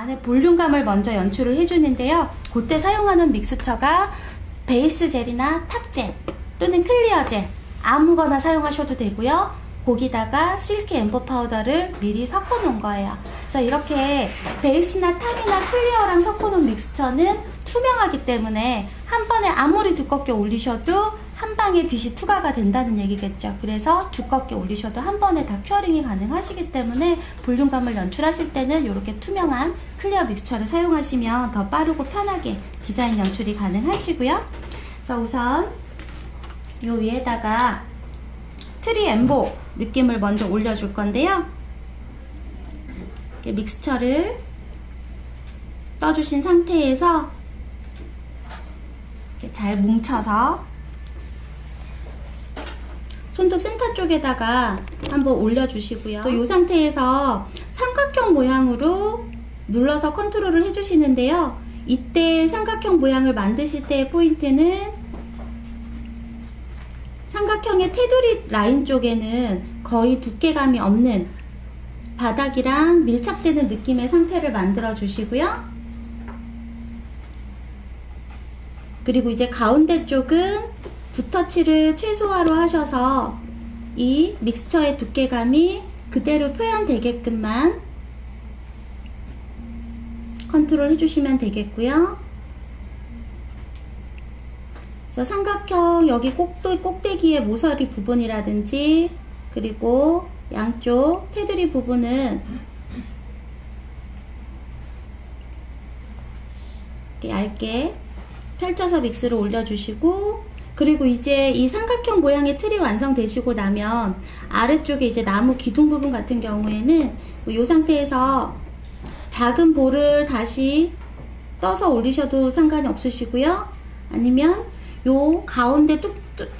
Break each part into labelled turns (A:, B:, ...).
A: 안에 볼륨감을 먼저 연출을 해주는데요. 그때 사용하는 믹스처가 베이스 젤이나 탑젤 또는 클리어 젤 아무거나 사용하셔도 되고요. 거기다가 실키 엠보 파우더를 미리 섞어 놓은 거예요. 그래서 이렇게 베이스나 탑이나 클리어랑 섞어 놓은 믹스처는 투명하기 때문에 한 번에 아무리 두껍게 올리셔도 한 방에 빛이 투과가 된다는 얘기겠죠. 그래서 두껍게 올리셔도 한 번에 다 큐어링이 가능하시기 때문에 볼륨감을 연출하실 때는 이렇게 투명한 클리어 믹스처를 사용하시면 더 빠르고 편하게 디자인 연출이 가능하시고요. 그래서 우선 이 위에다가 트리 엠보 느낌을 먼저 올려줄 건데요. 이렇게 믹스처를 떠주신 상태에서 이렇게 잘 뭉쳐서 손톱 센터 쪽에다가 한번 올려주시고요. 또 이 상태에서 삼각형 모양으로 눌러서 컨트롤을 해주시는데요. 이때 삼각형 모양을 만드실 때의 포인트는 삼각형의 테두리 라인 쪽에는 거의 두께감이 없는 바닥이랑 밀착되는 느낌의 상태를 만들어 주시고요. 그리고 이제 가운데 쪽은 붓터치를 최소화로 하셔서 이 믹스처의 두께감이 그대로 표현되게끔만 컨트롤 해주시면 되겠고요. 그래서 삼각형 여기 꼭대기의 모서리 부분이라든지 그리고 양쪽 테두리 부분은 이렇게 얇게 펼쳐서 믹스를 올려주시고, 그리고 이제 이 삼각형 모양의 틀이 완성되시고 나면 아래쪽에 이제 나무 기둥 부분 같은 경우에는 이 상태에서 작은 볼을 다시 떠서 올리셔도 상관이 없으시고요. 아니면 요 가운데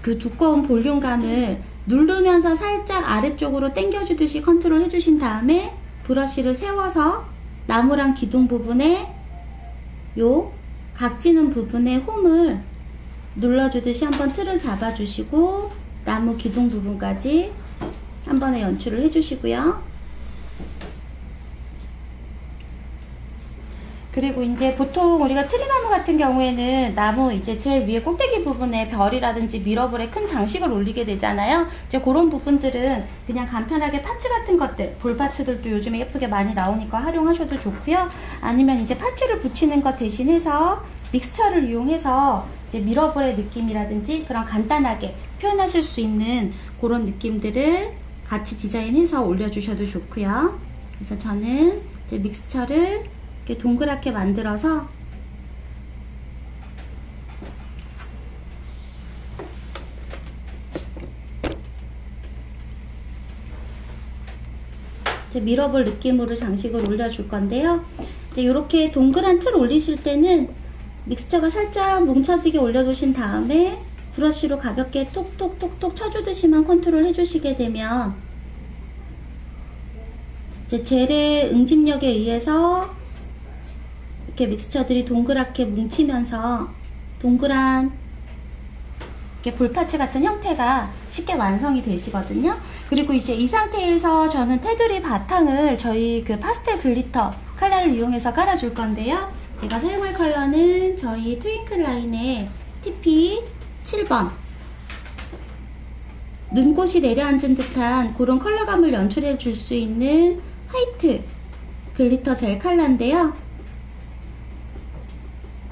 A: 그 두꺼운 볼륨감을 누르면서 살짝 아래쪽으로 당겨주듯이 컨트롤 해주신 다음에 브러쉬를 세워서 나무랑 기둥 부분에 요 각지는 부분에 홈을 눌러주듯이 한번 틀을 잡아주시고 나무 기둥 부분까지 한 번에 연출을 해주시고요. 그리고 이제 보통 우리가 트리나무 같은 경우에는 나무 이제 제일 위에 꼭대기 부분에 별이라든지 미러볼에 큰 장식을 올리게 되잖아요. 이제 그런 부분들은 그냥 간편하게 파츠 같은 것들, 볼 파츠들도 요즘에 예쁘게 많이 나오니까 활용하셔도 좋고요. 아니면 이제 파츠를 붙이는 것 대신해서 믹스처를 이용해서 이제 미러볼의 느낌이라든지 그런 간단하게 표현하실 수 있는 그런 느낌들을 같이 디자인해서 올려주셔도 좋고요. 그래서 저는 이제 믹스처를 이렇게 동그랗게 만들어서 이제 미러볼 느낌으로 장식을 올려줄 건데요. 이제 이렇게 동그란 틀 올리실 때는 믹스처가 살짝 뭉쳐지게 올려두신 다음에 브러쉬로 가볍게 톡톡톡톡 쳐주듯이만 컨트롤 해주시게 되면 이제 젤의 응집력에 의해서 이렇게 믹스처들이 동그랗게 뭉치면서 동그란 이렇게 볼파츠 같은 형태가 쉽게 완성이 되시거든요. 그리고 이제 이 상태에서 저는 테두리 바탕을 저희 그 파스텔 글리터 컬러를 이용해서 깔아줄 건데요. 제가 사용할 컬러는 저희 트윙클 라인의 TP 7번 눈꽃이 내려앉은 듯한 그런 컬러감을 연출해 줄 수 있는 화이트 글리터 젤 컬러인데요.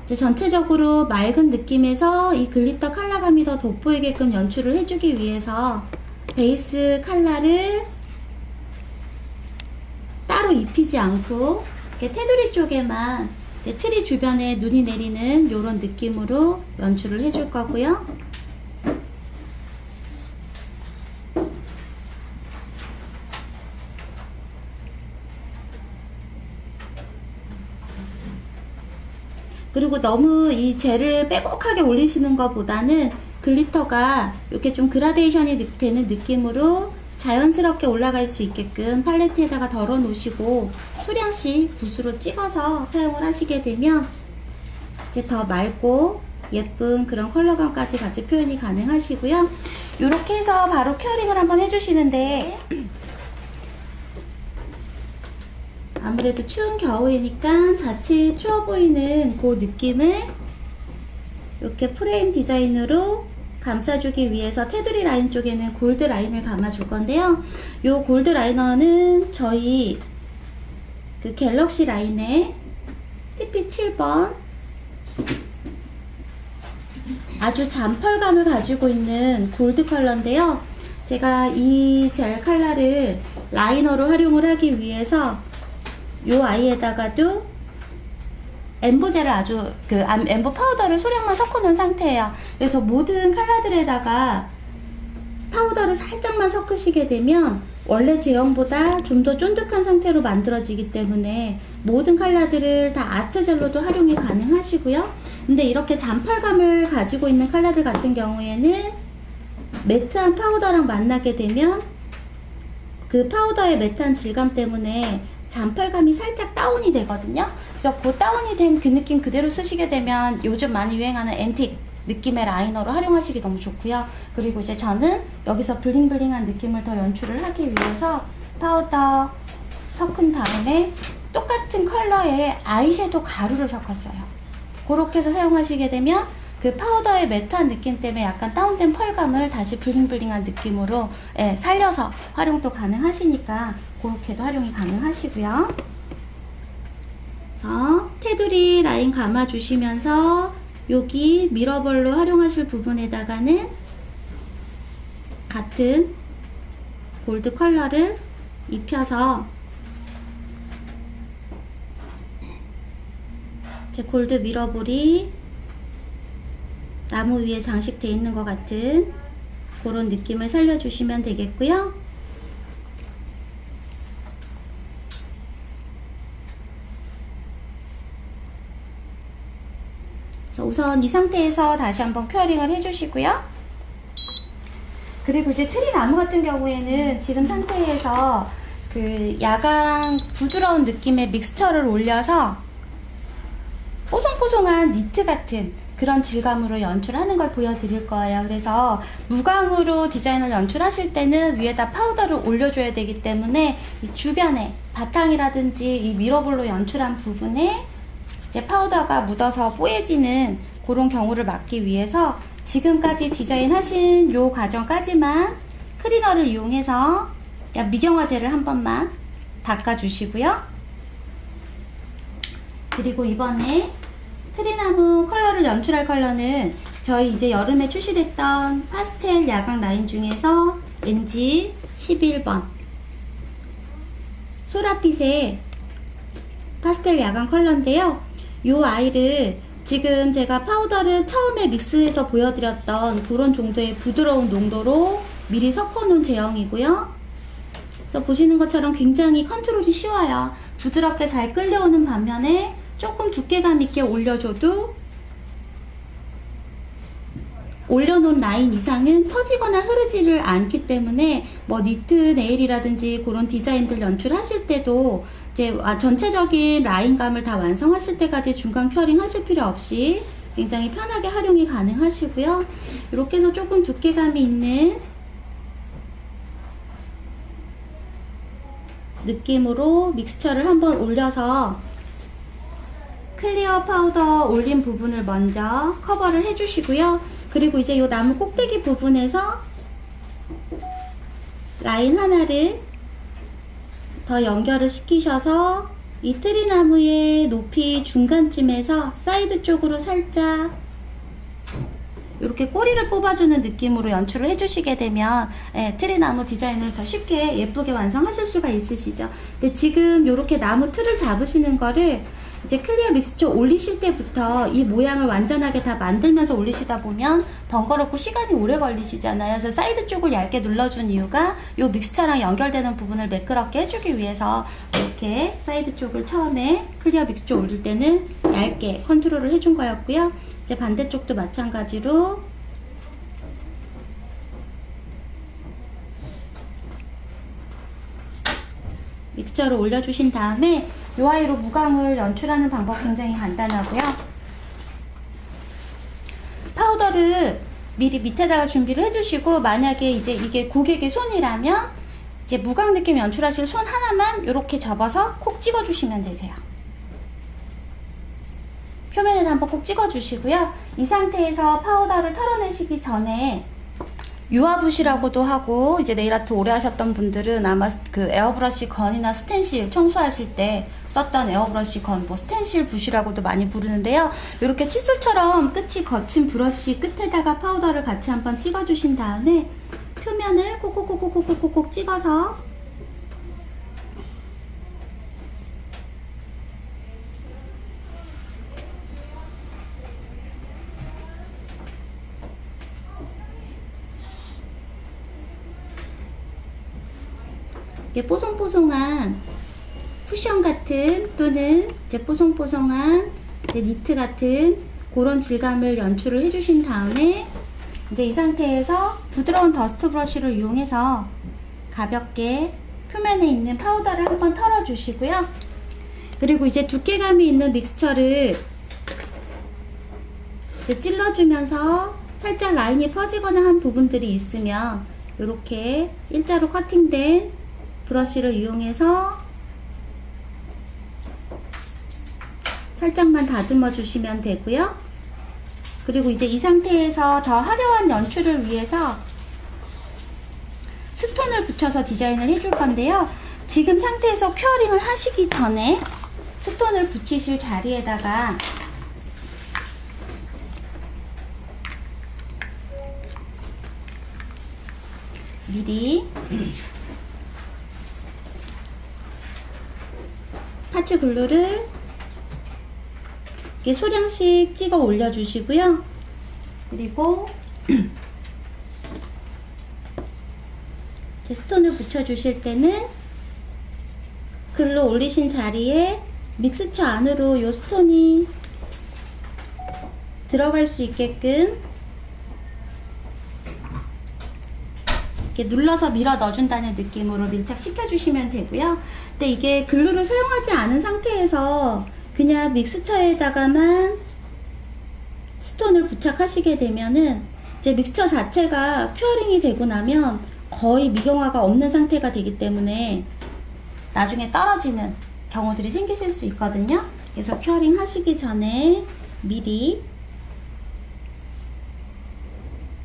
A: 이제 전체적으로 맑은 느낌에서 이 글리터 컬러감이 더 돋보이게끔 연출을 해주기 위해서 베이스 컬러를 따로 입히지 않고 이렇게 테두리 쪽에만 네, 트리 주변에 눈이 내리는 이런 느낌으로 연출을 해줄 거고요. 그리고 너무 이 젤을 빼곡하게 올리시는 것보다는 글리터가 이렇게 좀 그라데이션이 되는 느낌으로 자연스럽게 올라갈 수 있게끔 팔레트에다가 덜어 놓으시고 소량씩 붓으로 찍어서 사용을 하시게 되면 이제 더 맑고 예쁜 그런 컬러감까지 같이 표현이 가능하시고요. 이렇게 해서 바로 큐어링을 한번 해주시는데 아무래도 추운 겨울이니까 자칫 추워 보이는 그 느낌을 이렇게 프레임 디자인으로 감싸주기 위해서 테두리 라인 쪽에는 골드 라인을 감아줄 건데요. 이 골드 라이너는 저희 그 갤럭시 라인의 TP7번 아주 잔펄감을 가지고 있는 골드 컬러인데요. 제가 이 젤 컬러를 라이너로 활용을 하기 위해서 이 아이에다가도 엠보젤을 엠보 파우더를 소량만 섞어 놓은 상태예요. 그래서 모든 컬러들에다가 파우더를 살짝만 섞으시게 되면 원래 제형보다 좀 더 쫀득한 상태로 만들어지기 때문에 모든 컬러들을 다 아트젤로도 활용이 가능하시고요. 근데 이렇게 잔펄감을 가지고 있는 컬러들 같은 경우에는 매트한 파우더랑 만나게 되면 그 파우더의 매트한 질감 때문에 잔펄감이 살짝 다운이 되거든요. 그래서 그 다운이 된 그 느낌 그대로 쓰시게 되면 요즘 많이 유행하는 앤틱 느낌의 라이너로 활용하시기 너무 좋고요. 그리고 이제 저는 여기서 블링블링한 느낌을 더 연출을 하기 위해서 파우더 섞은 다음에 똑같은 컬러의 아이섀도우 가루를 섞었어요. 그렇게 해서 사용하시게 되면 그 파우더의 매트한 느낌 때문에 약간 다운된 펄감을 다시 블링블링한 느낌으로 살려서 활용도 가능하시니까 그렇게도 활용이 가능하시고요. 그래서 테두리 라인 감아주시면서 여기 미러볼로 활용하실 부분에다가는 같은 골드 컬러를 입혀서 제 골드 미러볼이 나무 위에 장식되어 있는 것 같은 그런 느낌을 살려주시면 되겠고요. 그래서 우선 이 상태에서 다시 한번 큐어링을 해주시고요. 그리고 이제 트리 나무 같은 경우에는 지금 상태에서 그 야광 부드러운 느낌의 믹스처를 올려서 뽀송뽀송한 니트 같은 그런 질감으로 연출하는 걸 보여드릴 거예요. 그래서 무광으로 디자인을 연출하실 때는 위에다 파우더를 올려줘야 되기 때문에 이 주변에 바탕이라든지 이 미러볼로 연출한 부분에 이제 파우더가 묻어서 뽀얘지는 그런 경우를 막기 위해서 지금까지 디자인하신 요 과정까지만 클리너를 이용해서 미경화 젤을 한 번만 닦아주시고요. 그리고 이번에 트리나무 컬러를 연출할 컬러는 저희 이제 여름에 출시됐던 파스텔 야광 라인 중에서 NG 11번 소라빛의 파스텔 야광 컬러인데요. 이 아이를 지금 제가 파우더를 처음에 믹스해서 보여드렸던 그런 정도의 부드러운 농도로 미리 섞어 놓은 제형이고요. 그래서 보시는 것처럼 굉장히 컨트롤이 쉬워요. 부드럽게 잘 끌려오는 반면에 조금 두께감 있게 올려줘도 올려놓은 라인 이상은 퍼지거나 흐르지를 않기 때문에 뭐 니트 네일이라든지 그런 디자인들 연출하실 때도 이제 전체적인 라인감을 다 완성하실 때까지 중간 큐어링 하실 필요 없이 굉장히 편하게 활용이 가능하시고요. 이렇게 해서 조금 두께감이 있는 느낌으로 믹스처를 한번 올려서 클리어 파우더 올린 부분을 먼저 커버를 해주시고요. 그리고 이제 이 나무 꼭대기 부분에서 라인 하나를 더 연결을 시키셔서 이 트리나무의 높이 중간쯤에서 사이드 쪽으로 살짝 이렇게 꼬리를 뽑아주는 느낌으로 연출을 해주시게 되면 트리나무 디자인을 더 쉽게 예쁘게 완성하실 수가 있으시죠. 근데 지금 이렇게 나무 틀을 잡으시는 거를 이제 클리어 믹스처 올리실 때부터 이 모양을 완전하게 다 만들면서 올리시다 보면 번거롭고 시간이 오래 걸리시잖아요. 그래서 사이드 쪽을 얇게 눌러준 이유가 이 믹스처랑 연결되는 부분을 매끄럽게 해주기 위해서 이렇게 사이드 쪽을 처음에 클리어 믹스처 올릴 때는 얇게 컨트롤을 해준 거였고요. 이제 반대쪽도 마찬가지로 믹스처를 올려주신 다음에 이 아이로 무광을 연출하는 방법 굉장히 간단하고요. 파우더를 미리 밑에다가 준비를 해주시고, 만약에 이제 이게 고객의 손이라면 이제 무광 느낌 연출하실 손 하나만 이렇게 접어서 콕 찍어주시면 되세요. 표면에다 한번 꼭 찍어주시고요. 이 상태에서 파우더를 털어내시기 전에 유화붓이라고도 하고, 이제 네일아트 오래 하셨던 분들은 아마 그 에어브러쉬 건이나 스텐실 청소하실 때 썼던 에어브러쉬 건, 뭐 스텐실 붓이라고도 많이 부르는데요. 이렇게 칫솔처럼 끝이 거친 브러쉬 끝에다가 파우더를 같이 한번 찍어주신 다음에 표면을 콕콕콕콕콕콕콕 찍어서 이렇게 뽀송뽀송한 쿠션 같은, 또는 이제 뽀송뽀송한 이제 니트 같은 그런 질감을 연출을 해주신 다음에 이제 이 상태에서 부드러운 더스트 브러쉬를 이용해서 가볍게 표면에 있는 파우더를 한번 털어주시고요. 그리고 이제 두께감이 있는 믹스처를 이제 찔러주면서 살짝 라인이 퍼지거나 한 부분들이 있으면 이렇게 일자로 커팅된 브러쉬를 이용해서 살짝만 다듬어 주시면 되고요. 그리고 이제 이 상태에서 더 화려한 연출을 위해서 스톤을 붙여서 디자인을 해줄 건데요. 지금 상태에서 큐어링을 하시기 전에 스톤을 붙이실 자리에다가 미리 파츠 글루를 이렇게 소량씩 찍어 올려주시고요. 그리고 스톤을 붙여주실 때는 글루 올리신 자리에 믹스처 안으로 이 스톤이 들어갈 수 있게끔 이렇게 눌러서 밀어 넣어준다는 느낌으로 밀착시켜 주시면 되고요. 근데 이게 글루를 사용하지 않은 상태에서 그냥 믹스처에다가만 스톤을 부착하시게 되면은 이제 믹스처 자체가 큐어링이 되고 나면 거의 미경화가 없는 상태가 되기 때문에 나중에 떨어지는 경우들이 생기실 수 있거든요. 그래서 큐어링 하시기 전에 미리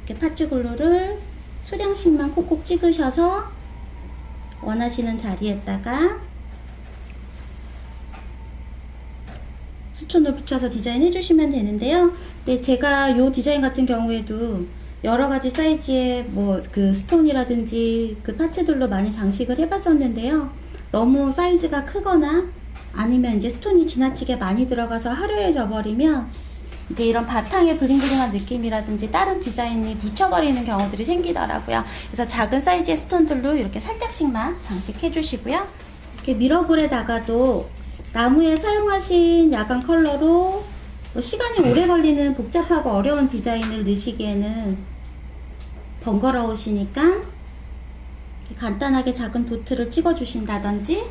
A: 이렇게 파츠 글루를 소량씩만 콕콕 찍으셔서 원하시는 자리에다가 스톤을 붙여서 디자인 해주시면 되는데요. 근데 제가 이 디자인 같은 경우에도 여러가지 사이즈의 뭐 그 스톤이라든지 그 파츠들로 많이 장식을 해봤었는데요. 너무 사이즈가 크거나 아니면 이제 스톤이 지나치게 많이 들어가서 화려해져 버리면 이제 이런 바탕에 블링블링한 느낌이라든지 다른 디자인이 묻혀버리는 경우들이 생기더라고요. 그래서 작은 사이즈의 스톤들로 이렇게 살짝씩만 장식해 주시고요. 이렇게 미러볼에다가도 나무에 사용하신 야간 컬러로 뭐 시간이 오래 걸리는 복잡하고 어려운 디자인을 넣으시기에는 번거로우시니까 간단하게 작은 도트를 찍어 주신다든지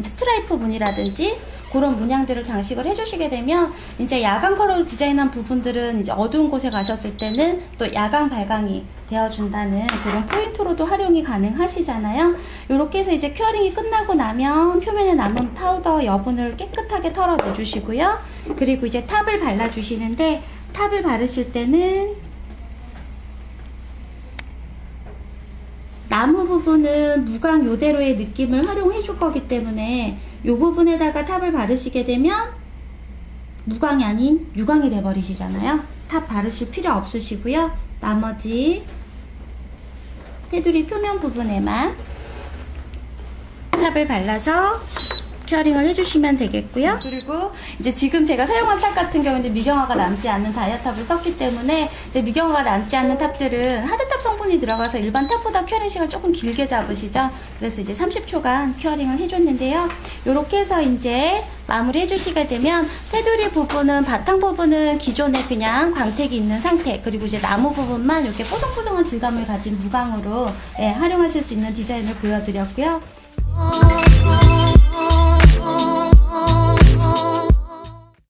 A: 스트라이프 무늬라든지 그런 문양들을 장식을 해주시게 되면 이제 야간 컬러로 디자인한 부분들은 이제 어두운 곳에 가셨을 때는 또 야광 발광이 되어준다는 그런 포인트로도 활용이 가능하시잖아요. 이렇게 해서 이제 큐어링이 끝나고 나면 표면에 남은 파우더 여분을 깨끗하게 털어내 주시고요. 그리고 이제 탑을 발라주시는데 탑을 바르실 때는 나무 부분은 무광 요대로의 느낌을 활용해 줄 거기 때문에 이 부분에다가 탑을 바르시게 되면 무광이 아닌 유광이 돼 버리시잖아요. 탑 바르실 필요 없으시고요. 나머지 테두리 표면 부분에만 탑을 발라서 큐어링을 해주시면 되겠고요. 그리고 이제 지금 제가 사용한 탑 같은 경우는 미경화가 남지 않는 다이아탑을 썼기 때문에 이제 미경화가 남지 않는 탑들은 하드탑 성분이 들어가서 일반 탑보다 큐어링 시간을 조금 길게 잡으시죠. 그래서 이제 30초간 큐어링을 해줬는데요. 이렇게 해서 이제 마무리 해주시게 되면 테두리 부분은 바탕 부분은 기존에 그냥 광택이 있는 상태, 그리고 이제 나무 부분만 이렇게 뽀송뽀송한 질감을 가진 무광으로 활용하실 수 있는 디자인을 보여드렸고요.